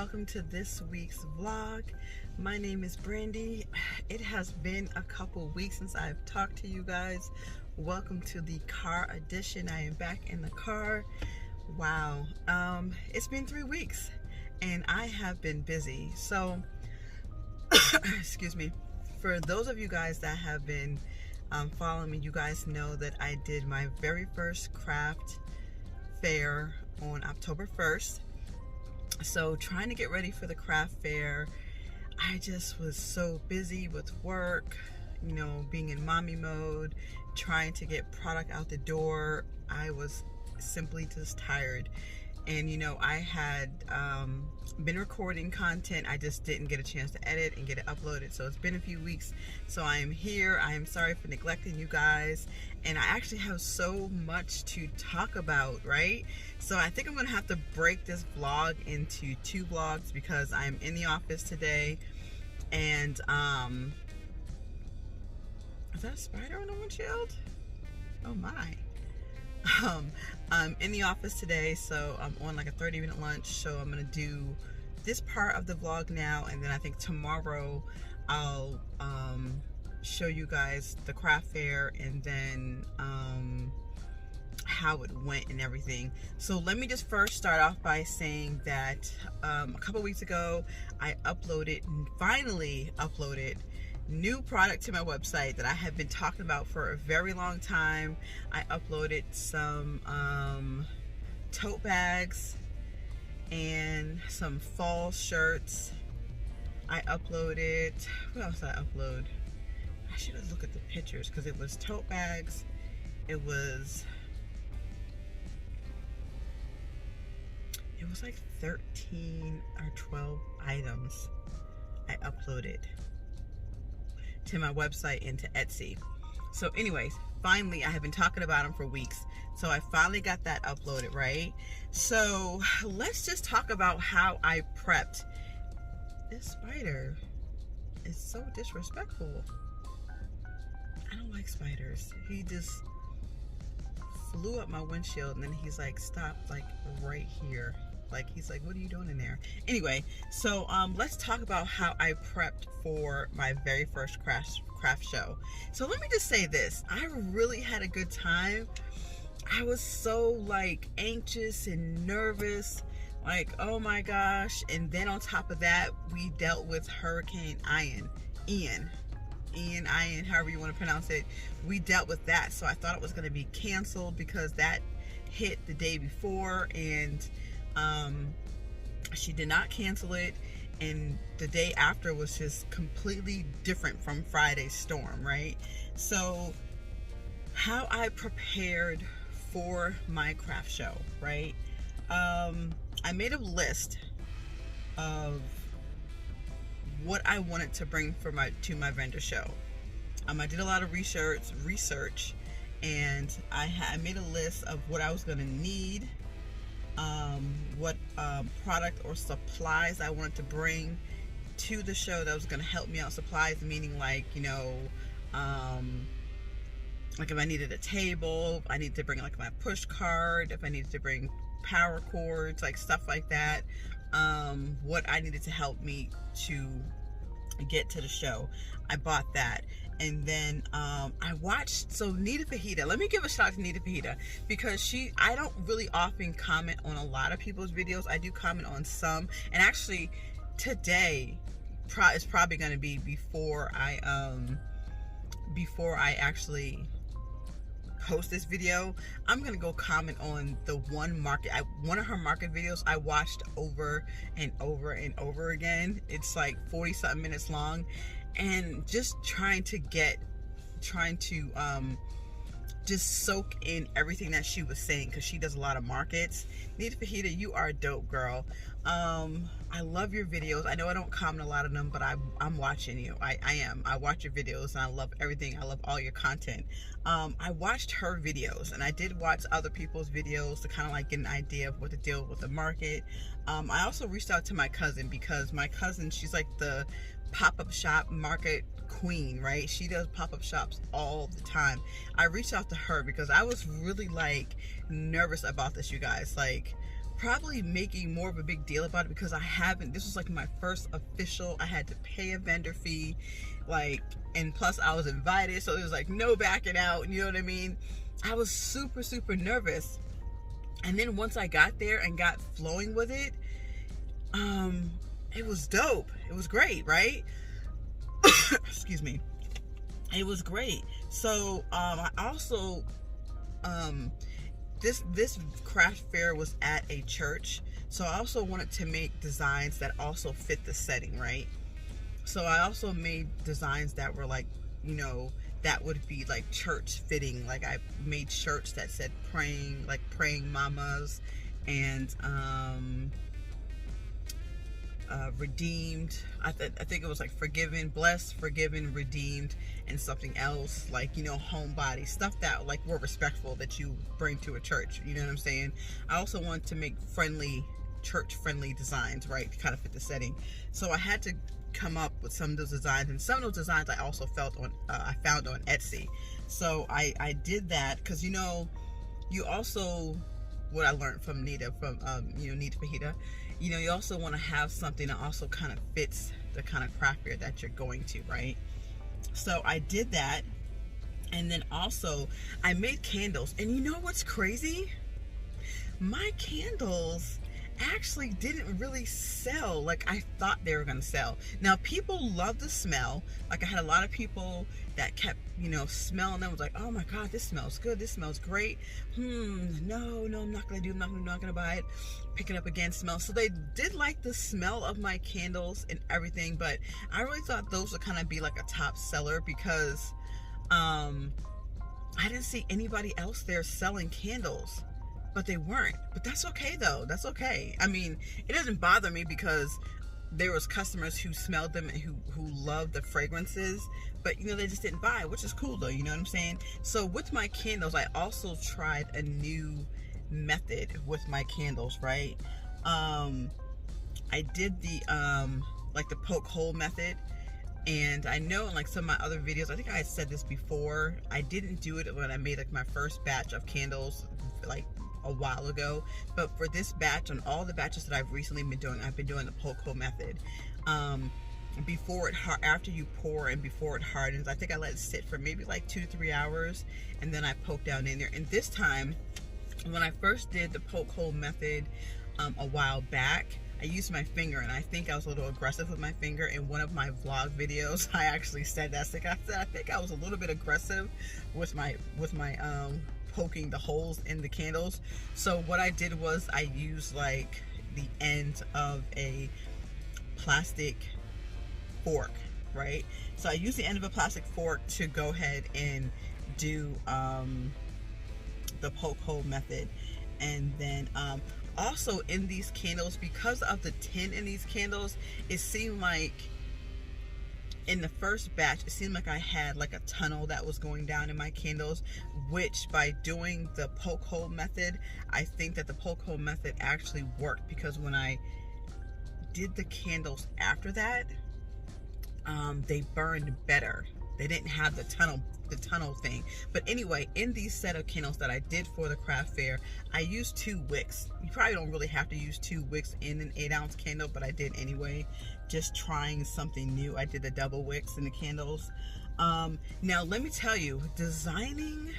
welcome to this week's vlog. My name is Brandy. It has been a couple weeks since I've talked to you guys. Welcome to the car edition. I am back in the car. Wow, it's been 3 weeks and I have been busy. So excuse me, for those of you guys that have been following me, you guys know that I did my very first craft fair on October 1st. So trying to get ready for the craft fair, I just was so busy with work, you know, being in mommy mode, trying to get product out the door. I was simply just tired. And you know, I had been recording content. I just didn't get a chance to edit and get it uploaded. So it's been a few weeks. So I am here. I am sorry for neglecting you guys. And I actually have so much to talk about, right? So I think I'm gonna have to break this vlog into 2 vlogs because I'm in the office today. And is that a spider on the windshield? Oh my. I'm in the office today, so I'm on like a 30-minute lunch, so I'm gonna do this part of the vlog now, and then I think tomorrow I'll show you guys the craft fair and then how it went and everything. So let me just first start off by saying that a couple weeks ago I finally uploaded new product to my website that I have been talking about for a very long time. I uploaded some tote bags and some fall shirts. I uploaded, what else did I upload? I should have looked at the pictures because it was tote bags, it was like 13 or 12 items I uploaded to my website and to Etsy. So anyways, finally, I have been talking about them for weeks, so I finally got that uploaded, right? So let's just talk about how I prepped. This spider is so disrespectful. I don't like spiders. He just flew up my windshield and then he's like stopped like right here. Like, he's like, what are you doing in there? Anyway, so let's talk about how I prepped for my very first craft show. So let me just say this. I really had a good time. I was so like anxious and nervous. Like, oh my gosh. And then on top of that, we dealt with Hurricane Ian, however you want to pronounce it. We dealt with that. So I thought it was going to be canceled because that hit the day before, and she did not cancel it, and the day after was just completely different from Friday's storm, right? So how I prepared for my craft show, right? I made a list of what I wanted to bring to my vendor show. I did a lot of research, and I made a list of what I was going to need, what product or supplies I wanted to bring to the show that was going to help me out. Supplies meaning like, you know, like if I needed a table, I needed to bring like my push cart, if I needed to bring power cords, like stuff like that, what I needed to help me to get to the show. I bought that. And then I watched, so Nita Fajita, let me give a shout out to Nita Fajita, because I don't really often comment on a lot of people's videos. I do comment on some, and actually today is probably going to be before I actually post this video. I'm gonna go comment on the one of her market videos I watched over and over and over again. It's like 40 something minutes long, and just trying to just soak in everything that she was saying, because she does a lot of markets. Nita Fajita, you are a dope girl. I love your videos. I know I don't comment a lot of them, but I'm watching you. I am. I watch your videos and I love everything. I love all your content. I watched her videos, and I did watch other people's videos to kind of like get an idea of what to deal with the market. I also reached out to my cousin, because my cousin, she's like the pop-up shop market queen, right? She does pop-up shops all the time. I reached out to her because I was really like nervous about this, you guys. Like, probably making more of a big deal about it because this was like my first official, I had to pay a vendor fee, like, and plus I was invited, so it was like no backing out, you know what I mean? I was super, super nervous. And then once I got there and got flowing with it, it was dope. It was great, right? Excuse me. It was great. So I also this craft fair was at a church, so I also wanted to make designs that also fit the setting, right? So I also made designs that were like, you know, that would be like church fitting. Like I made shirts that said praying, like praying mamas, and redeemed. I think it was like forgiven, blessed, forgiven, redeemed, and something else, like, you know, homebody stuff that like were respectful that you bring to a church, you know what I'm saying? I also wanted to make church friendly designs, right, to kind of fit the setting. So I had to come up with some of those designs, and some of those designs I also I found on Etsy. So I did that because, you know, you also, what I learned from Nita, you know, Nita Fajita, you know, you also want to have something that also kind of fits the kind of craft fair that you're going to, right? So I did that, and then also I made candles. And you know what's crazy? My candles actually didn't really sell like I thought they were going to sell. Now, people love the smell. Like, I had a lot of people that kept, you know, smelling them, was like, oh my God, this smells good, this smells great. No, I'm not going to do it, I'm not going to buy it. Pick it up again, smell. So they did like the smell of my candles and everything, but I really thought those would kind of be like a top seller because I didn't see anybody else there selling candles. But they weren't. But that's okay though. That's okay. I mean, it doesn't bother me because there was customers who smelled them and who loved the fragrances, but, you know, they just didn't buy, which is cool though, you know what I'm saying? So with my candles, I also tried a new method with my candles, right? I did the like the poke hole method. And I know in like some of my other videos, I think I had said this before, I didn't do it when I made like my first batch of candles like a while ago, but for this batch, on all the batches that I've recently been doing, I've been doing the poke hole method. After you pour and before it hardens, I think I let it sit for maybe like 2 to 3 hours, and then I poke down in there. And this time, when I first did the poke hole method a while back, I used my finger, and I think I was a little aggressive with my finger. In one of my vlog videos, I actually said that. I think I was a little bit aggressive with my poking the holes in the candles. So what I did was I used like the end of a plastic fork, right? So I used the end of a plastic fork to go ahead and do the poke hole method. And then also in these candles, because of the tin in these candles, it seemed like in the first batch, it seemed like I had like a tunnel that was going down in my candles, which by doing the poke hole method, I think that the poke hole method actually worked, because when I did the candles after that, they burned better. They didn't have the tunnel thing. But anyway, in these set of candles that I did for the craft fair, I used 2 wicks. You probably don't really have to use 2 wicks in an 8-ounce candle, but I did anyway, just trying something new. I did the double wicks in the candles. Now let me tell you, designing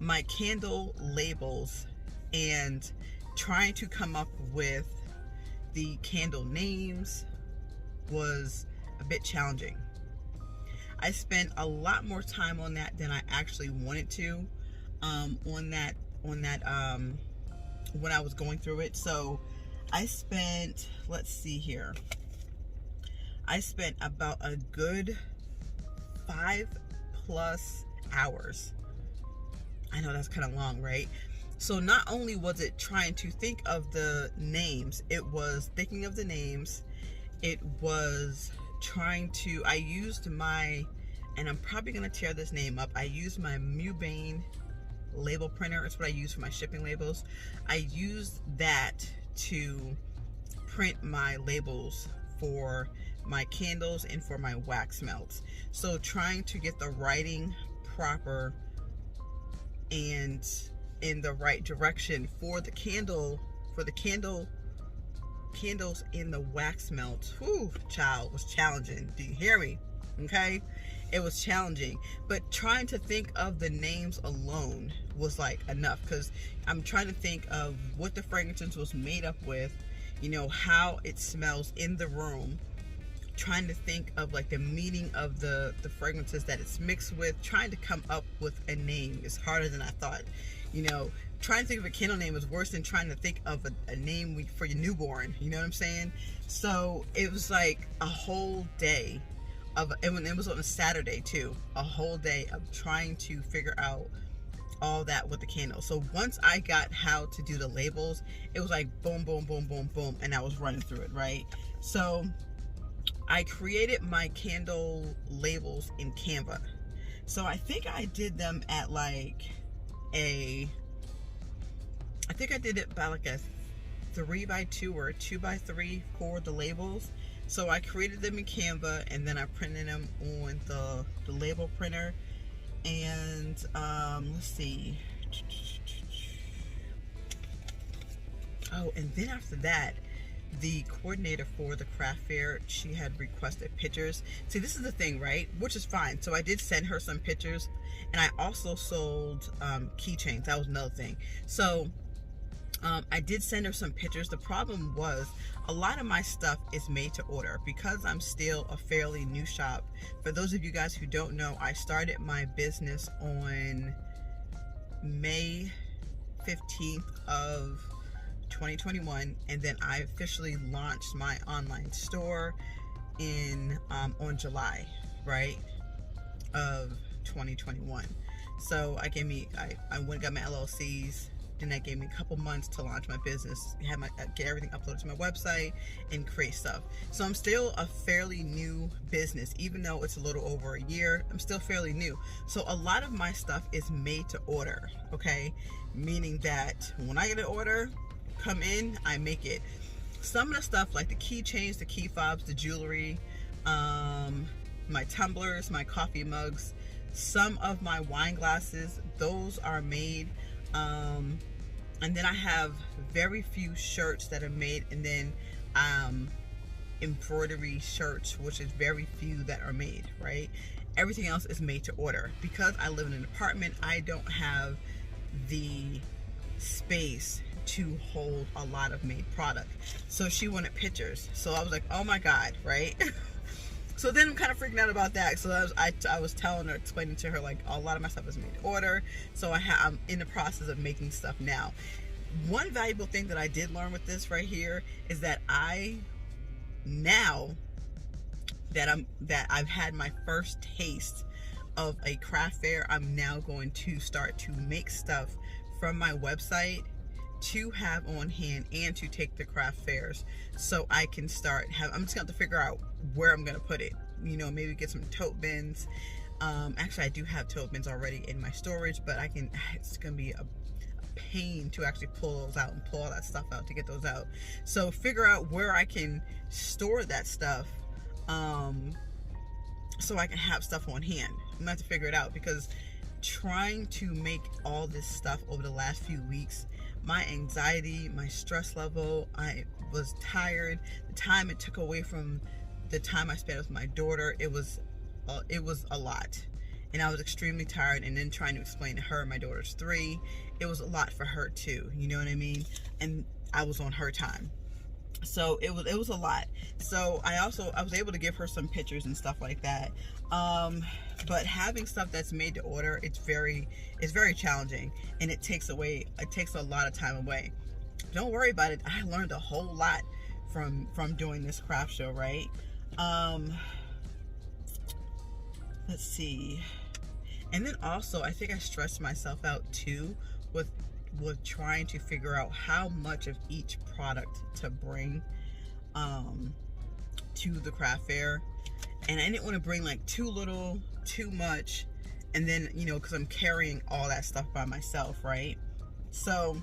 my candle labels and trying to come up with the candle names was a bit challenging. I spent a lot more time on that than I actually wanted to, when I was going through it. So I spent, let's see here, I spent about a good 5+ hours. I know that's kind of long, right? So not only was it trying to think of the names, it was thinking of the names, it was trying to, I used my, and I'm probably going to tear this name up, I used my Mubane label printer. It's what I use for my shipping labels. I used that to print my labels for my candles and for my wax melts. So trying to get the writing proper and in the right direction for the candles in the wax melt. Whew, child, was challenging. Do you hear me? Okay, it was challenging, but trying to think of the names alone was like enough, because I'm trying to think of what the fragrance was made up with, you know, how it smells in the room, trying to think of like the meaning of the fragrances that it's mixed with. Trying to come up with a name is harder than I thought. You know, trying to think of a candle name is worse than trying to think of a name for your newborn. You know what I'm saying? So it was like a whole day and it was on a Saturday too, a whole day of trying to figure out all that with the candle. So once I got how to do the labels, it was like boom, boom, boom, boom, boom, and I was running through it, right? So I created my candle labels in Canva. So I think I did them at like I think I did it by like a 3x2 or a 2x3 for the labels. So I created them in Canva, and then I printed them on the label printer. And let's see. Oh, and then after that, the coordinator for the craft fair, she had requested pictures. See, this is the thing, right? Which is fine. So I did send her some pictures, and I also sold keychains. That was another thing. So I did send her some pictures. The problem was a lot of my stuff is made to order because I'm still a fairly new shop. For those of you guys who don't know, I started my business on May 15th of 2021, and then I officially launched my online store on July, right, of 2021. So I went and got my LLCs. Then that gave me a couple months to launch my business, get everything uploaded to my website, and create stuff. So I'm still a fairly new business, even though it's a little over a year. I'm still fairly new. So a lot of my stuff is made to order, okay? Meaning that when I get an order, come in, I make it. Some of the stuff like the keychains, the key fobs, the jewelry, my tumblers, my coffee mugs, some of my wine glasses, those are made. And then I have very few shirts that are made, and then embroidery shirts, which is very few that are made, right? Everything else is made to order. Because I live in an apartment, I don't have the space to hold a lot of made product. So she wanted pictures. So I was like, oh my God, right? So then I'm kind of freaking out about that. So I was telling her, explaining to her, like, a lot of my stuff is made to order. So I'm in the process of making stuff now. One valuable thing that I did learn with this right here is that now that I've had my first taste of a craft fair, I'm now going to start to make stuff from my website to have on hand and to take the craft fairs, so I can start I'm just going to figure out where I'm going to put it. You know, maybe get some tote bins. Actually, I do have tote bins already in my storage, but it's going to be a pain to actually pull those out and pull all that stuff out to get those out. So figure out where I can store that stuff, so I can have stuff on hand. I'm going to have to figure it out, because trying to make all this stuff over the last few weeks, my anxiety, my stress level, I was tired. The time it took away from the time I spent with my daughter, it was a lot. And I was extremely tired, and then trying to explain to her, my daughter's 3, it was a lot for her too, you know what I mean? And I was on her time. So it was a lot. So I was able to give her some pictures and stuff like that. But having stuff that's made to order, it's very challenging, and it takes a lot of time away. Don't worry about it. I learned a whole lot from doing this craft show, right? Let's see. And then also, I think I stressed myself out too with trying to figure out how much of each product to bring to the craft fair. And I didn't want to bring like too little, too much, and then, you know, because I'm carrying all that stuff by myself, right? So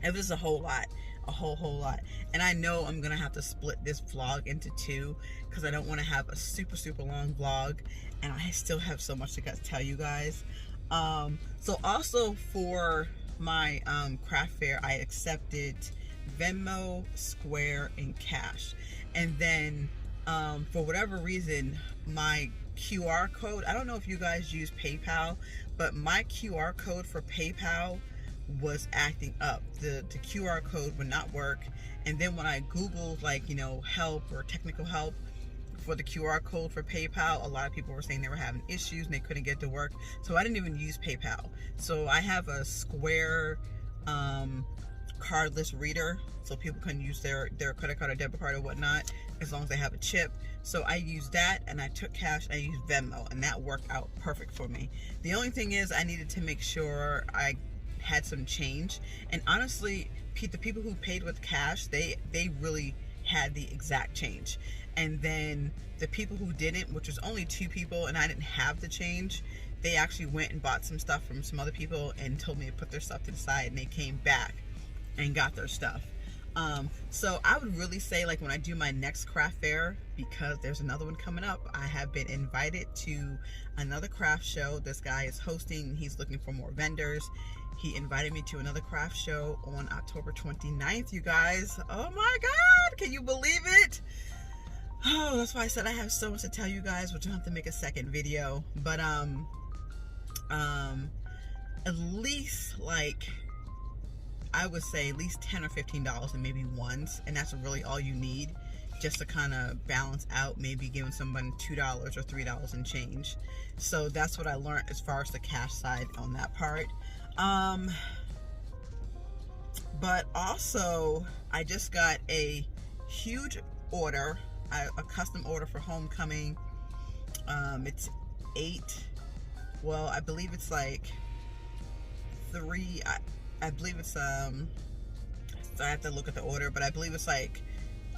it was a whole lot, a whole lot. And I know I'm gonna have to split this vlog into 2, because I don't want to have a super long vlog, and I still have so much to tell you guys. So also for my craft fair, I accepted Venmo, Square, and Cash. And then for whatever reason, my QR code, I don't know if you guys use PayPal, but my QR code for PayPal was acting up. The QR code would not work. And then when I Googled, like, you know, help or technical help for the QR code for PayPal, a lot of people were saying they were having issues and they couldn't get it to work. So I didn't even use PayPal. So I have a Square cardless reader, so people can use their credit card or debit card or whatnot as long as they have a chip. So I used that, and I took cash. I used Venmo, and that worked out perfect for me. The only thing is I needed to make sure I had some change, and honestly, the people who paid with cash, they really had the exact change. And then the people who didn't, which was only 2 people, and I didn't have the change, they actually went and bought some stuff from some other people and told me to put their stuff to the side, and they came back and got their stuff. So I would really say, like, when I do my next craft fair, because there's another one coming up, I have been invited to another craft show. This guy is hosting. He's looking for more vendors. He invited me to another craft show on October 29th, you guys. Oh my God, can you believe it? Oh, that's why I said I have so much to tell you guys, which I'll have to make a second video. But at least, like, I would say at least $10 or $15 and maybe ones, and that's really all you need, just to kind of balance out, maybe giving someone $2 or $3 and change. So that's what I learned as far as the cash side on that part. But also I just got a huge order, a custom order for homecoming. It's 8, well, I believe it's like 3, I believe it's so I have to look at the order, but I believe it's like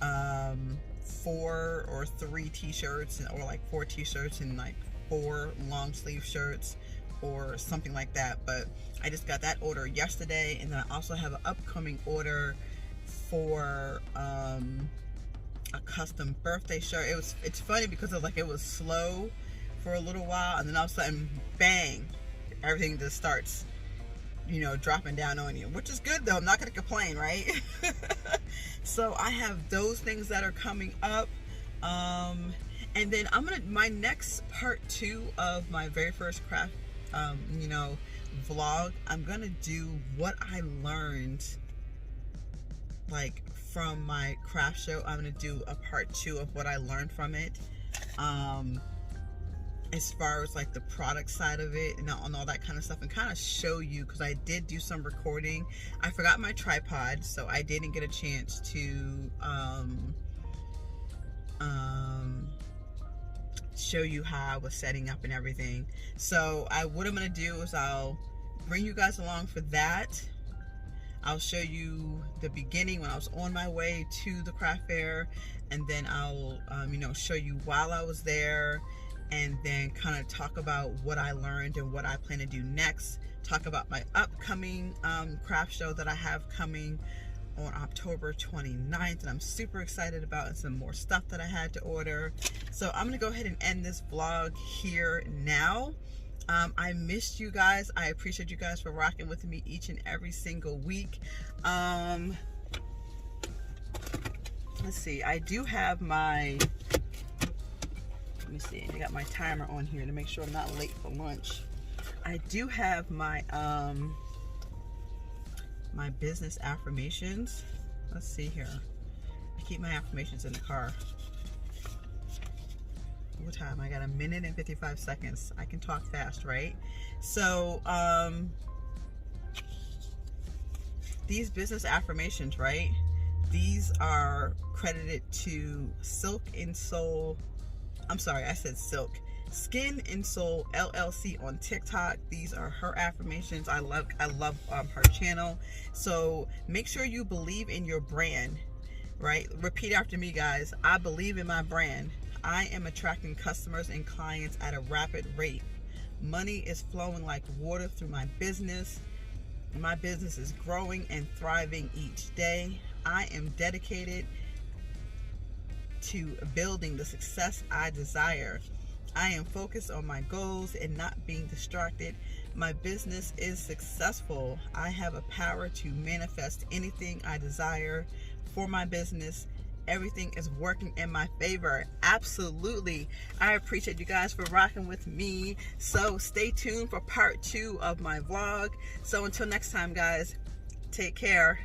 4 or 3 t-shirts, or like 4 t-shirts and like 4 long sleeve shirts or something like that. But I just got that order yesterday, and then I also have an upcoming order for a custom birthday shirt. It's funny because it was slow for a little while, and then all of a sudden, bang, everything just starts, you know, dropping down on you, which is good though. I'm not gonna complain, right? So I have those things that are coming up, and then my next part 2 of my very first craft you know, vlog, I'm gonna do what I learned, like, from my craft show. I'm gonna do a part 2 of what I learned from it, as far as like the product side of it and all that kind of stuff, and kind of show you, because I did do some recording. I forgot my tripod, so I didn't get a chance to show you how I was setting up and everything. So what I'm gonna do is I'll bring you guys along for that. I'll show you the beginning when I was on my way to the craft fair, and then I'll you know, show you while I was there, and then kind of talk about what I learned and what I plan to do next. Talk about my upcoming craft show that I have coming on October 29th, and I'm super excited about, and some more stuff that I had to order. So I'm gonna go ahead and end this vlog here now. I missed you guys. I appreciate you guys for rocking with me each and every single week. Let's see, I do have my, let me see, I got my timer on here to make sure I'm not late for lunch. I do have my my business affirmations. Let's see here. I keep my affirmations in the car. What time? I got 1 minute and 55 seconds. I can talk fast, right? So these business affirmations, right? These are credited to Silk and Soul. I'm sorry, I said Silk. Skin and Soul LLC on TikTok. These are her affirmations. I love her channel. So make sure you believe in your brand, right? Repeat after me, guys. I believe in my brand. I am attracting customers and clients at a rapid rate. Money is flowing like water through my business. My business is growing and thriving each day. I am dedicated to building the success I desire. I am focused on my goals and not being distracted. My business is successful. I have a power to manifest anything I desire for my business. Everything is working in my favor. Absolutely. I appreciate you guys for rocking with me. So stay tuned for part 2 of my vlog. So until next time, guys, take care.